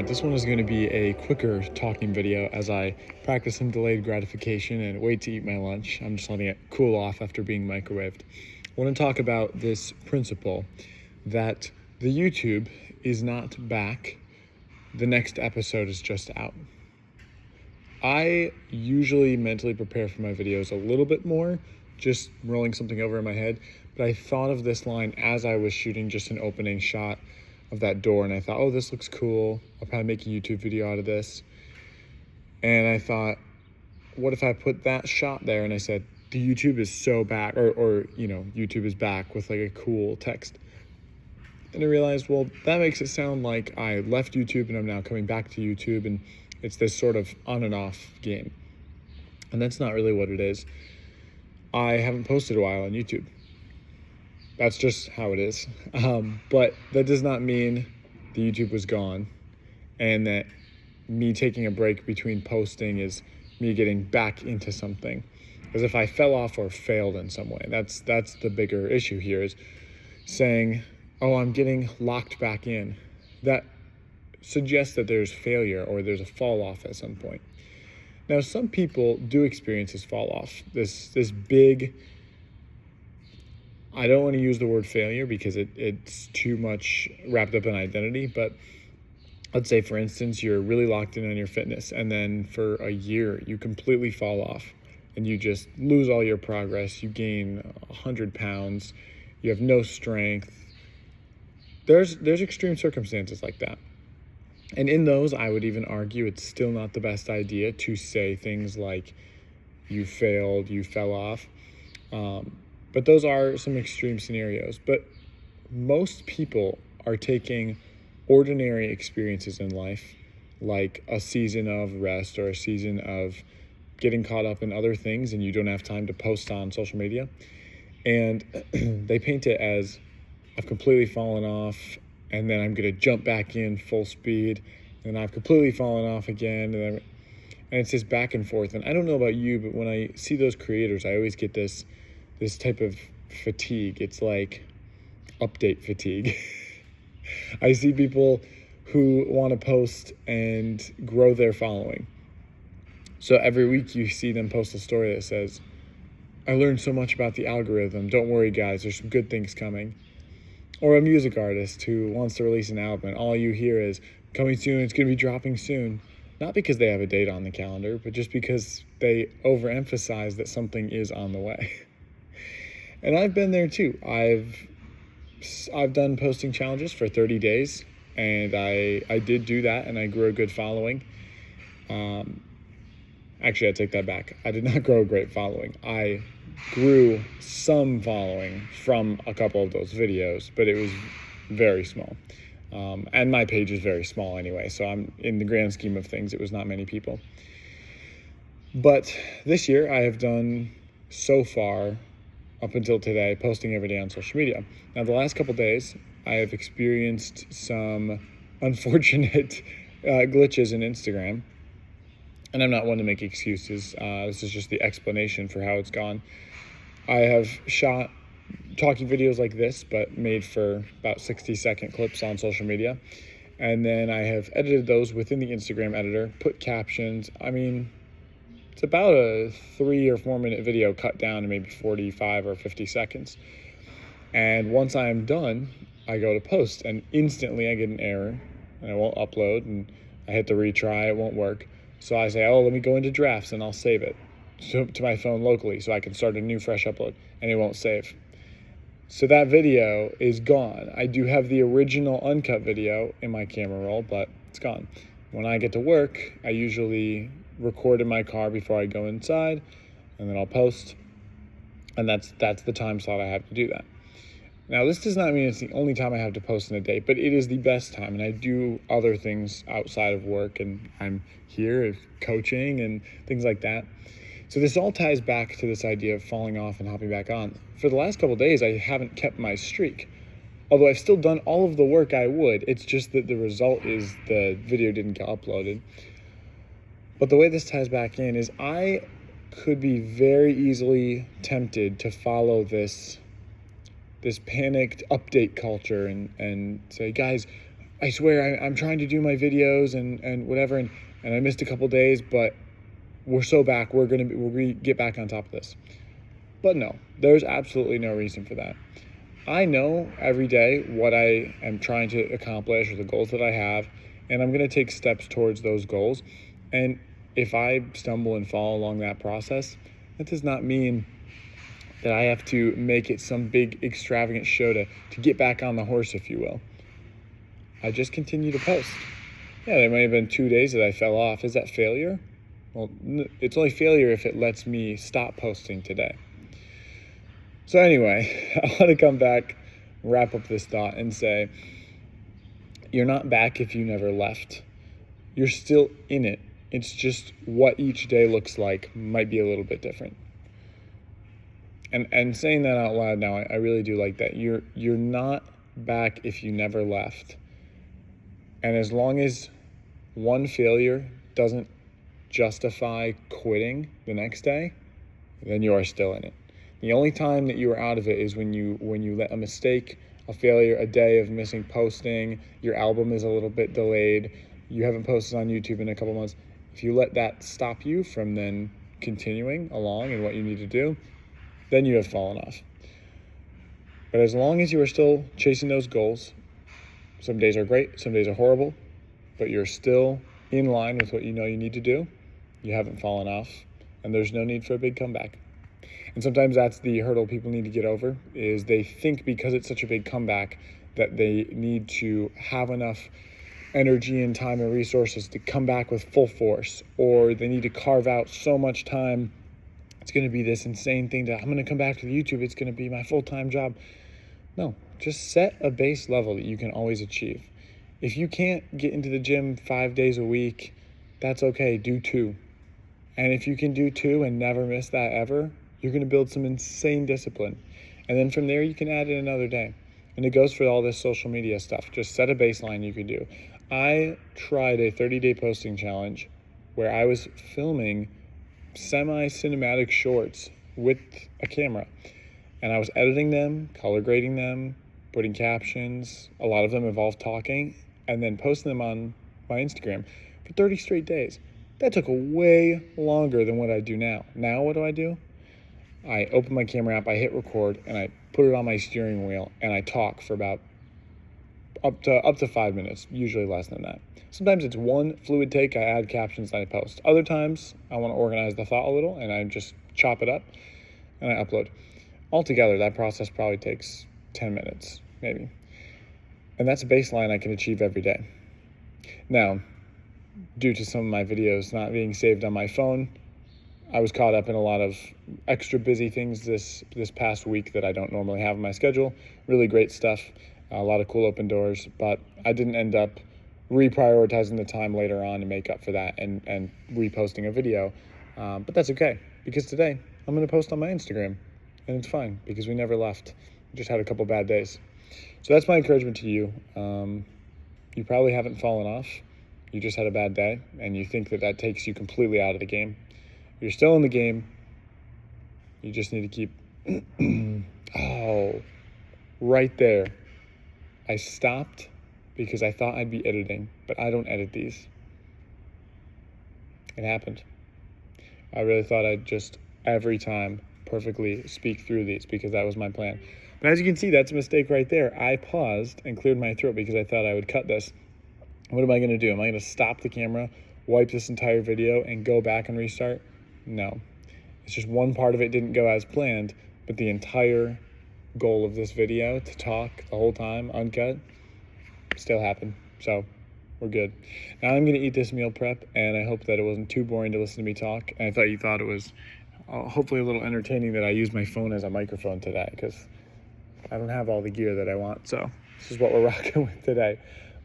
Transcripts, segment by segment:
Alright, this one is going to be a quicker talking video as I practice some delayed gratification and wait to eat my lunch. I'm just letting it cool off after being microwaved. I want to talk about this principle that the YouTube is not back. The next episode is just out. I usually mentally prepare for my videos a little bit more, just rolling something over in my head, but I thought of this line as I was shooting just an opening shot of that door, and I thought, oh, this looks cool. I'll probably make a YouTube video out of this. And I thought, what if I put that shot there and I said, the YouTube is so back, or YouTube is back with like a cool text. And I realized, well, that makes it sound like I left YouTube and I'm now coming back to YouTube, and it's this sort of on and off game. And that's not really what it is. I haven't posted a while on YouTube. That's just how it is. But that does not mean the YouTube was gone and that me taking a break between posting is me getting back into something. As if I fell off or failed in some way. That's the bigger issue here, is saying, oh, I'm getting locked back in. That suggests that there's failure or there's a fall off at some point. Now, some people do experience this fall off, this big, I don't want to use the word failure because it's too much wrapped up in identity, but let's say, for instance, you're really locked in on your fitness, and then for a year you completely fall off and you just lose all your progress. You gain 100 pounds, you have no strength. There's extreme circumstances like that. And in those, I would even argue it's still not the best idea to say things like you failed, you fell off. But those are some extreme scenarios. But most people are taking ordinary experiences in life, like a season of rest or a season of getting caught up in other things and you don't have time to post on social media. And they paint it as, I've completely fallen off, and then I'm going to jump back in full speed, and I've completely fallen off again. And it's this back and forth. And I don't know about you, but when I see those creators, I always get this type of fatigue. It's like update fatigue. I see people who want to post and grow their following. So every week you see them post a story that says, I learned so much about the algorithm. Don't worry, guys, there's some good things coming. Or a music artist who wants to release an album, and all you hear is, coming soon, it's going to be dropping soon. Not because they have a date on the calendar, but just because they overemphasize that something is on the way. And I've been there too. I've done posting challenges for 30 days, and I did do that, and I grew a good following. Actually, I take that back. I did not grow a great following. I grew some following from a couple of those videos, but it was very small. And my page is very small anyway, so I'm, in the grand scheme of things, it was not many people. But this year I have done, so far, up until today, posting every day on social media. Now, the last couple days, I have experienced some unfortunate glitches in Instagram. And I'm not one to make excuses. This is just the explanation for how it's gone. I have shot talking videos like this, but made for about 60-second clips on social media. And then I have edited those within the Instagram editor, put captions. I mean, it's about a 3 or 4 minute video cut down to maybe 45 or 50 seconds. And once I am done, I go to post, and instantly I get an error, and it won't upload, and I hit the retry, it won't work. So I say, oh, let me go into drafts, and I'll save it to my phone locally so I can start a new fresh upload, and it won't save. So that video is gone. I do have the original uncut video in my camera roll, but it's gone. When I get to work, I usually record in my car before I go inside, and then I'll post, and that's the time slot I have to do that. Now, this does not mean it's the only time I have to post in a day, but it is the best time, and I do other things outside of work, and I'm here coaching and things like that. So this all ties back to this idea of falling off and hopping back on. For the last couple of days, I haven't kept my streak. Although I've still done all of the work I would, it's just that the result is the video didn't get uploaded. But the way this ties back in is I could be very easily tempted to follow this panicked update culture and say, guys, I swear I'm trying to do my videos and whatever, and I missed a couple days, but we're so back. We're gonna get back on top of this. But no, there's absolutely no reason for that. I know every day what I am trying to accomplish or the goals that I have, and I'm going to take steps towards those goals. And if I stumble and fall along that process, that does not mean that I have to make it some big extravagant show to get back on the horse, if you will. I just continue to post. Yeah, there may have been 2 days that I fell off. Is that failure? Well, it's only failure if it lets me stop posting today. So anyway, I want to come back, wrap up this thought and say, you're not back if you never left. You're still in it. It's just what each day looks like might be a little bit different. And saying that out loud now, I really do like that. You're not back if you never left. And as long as one failure doesn't justify quitting the next day, then you are still in it. The only time that you are out of it is when you let a mistake, a failure, a day of missing posting, your album is a little bit delayed, you haven't posted on YouTube in a couple months. If you let that stop you from then continuing along in what you need to do, then you have fallen off. But as long as you are still chasing those goals, some days are great, some days are horrible, but you're still in line with what you know you need to do, you haven't fallen off, and there's no need for a big comeback. And sometimes that's the hurdle people need to get over, is they think because it's such a big comeback that they need to have enough energy and time and resources to come back with full force, or they need to carve out so much time. It's going to be this insane thing that I'm going to come back to the YouTube. It's going to be my full-time job. No, just set a base level that you can always achieve. If you can't get into the gym 5 days a week, that's okay. Do 2. And if you can do 2 and never miss that ever, you're going to build some insane discipline. And then from there, you can add in another day. And it goes for all this social media stuff. Just set a baseline you can do. I tried a 30-day posting challenge where I was filming semi-cinematic shorts with a camera. And I was editing them, color grading them, putting captions. A lot of them involved talking, and then posting them on my Instagram for 30 straight days. That took way longer than what I do now. Now what do? I open my camera app, I hit record, and I put it on my steering wheel, and I talk for about up to 5 minutes, usually less than that. Sometimes it's one fluid take, I add captions, and I post. Other times, I want to organize the thought a little, and I just chop it up, and I upload. Altogether, that process probably takes 10 minutes, maybe. And that's a baseline I can achieve every day. Now, due to some of my videos not being saved on my phone, I was caught up in a lot of extra busy things this past week that I don't normally have in my schedule. Really great stuff, a lot of cool open doors, but I didn't end up reprioritizing the time later on to make up for that and reposting a video. But that's okay, because today I'm going to post on my Instagram, and it's fine because we never left. We just had a couple bad days. So that's my encouragement to you. You probably haven't fallen off. You just had a bad day, and you think that takes you completely out of the game. You're still in the game. You just need to keep... Oh, right there. I stopped because I thought I'd be editing, but I don't edit these. It happened. I really thought I'd just, every time, perfectly speak through these because that was my plan. But as you can see, that's a mistake right there. I paused and cleared my throat because I thought I would cut this. What am I going to do? Am I going to stop the camera, wipe this entire video, and go back and restart? No. It's just one part of it didn't go as planned, but the entire goal of this video, to talk the whole time, uncut, still happened. So we're good. Now I'm going to eat this meal prep, and I hope that it wasn't too boring to listen to me talk. And I thought you thought it was hopefully a little entertaining that I used my phone as a microphone today, because I don't have all the gear that I want. So this is what we're rocking with today.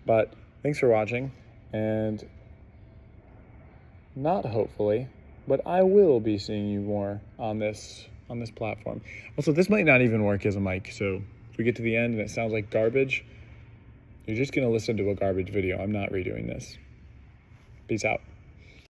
But thanks for watching, and not hopefully, but I will be seeing you more on this platform. Also, this might not even work as a mic, so if we get to the end and it sounds like garbage, you're just going to listen to a garbage video. I'm not redoing this. Peace out.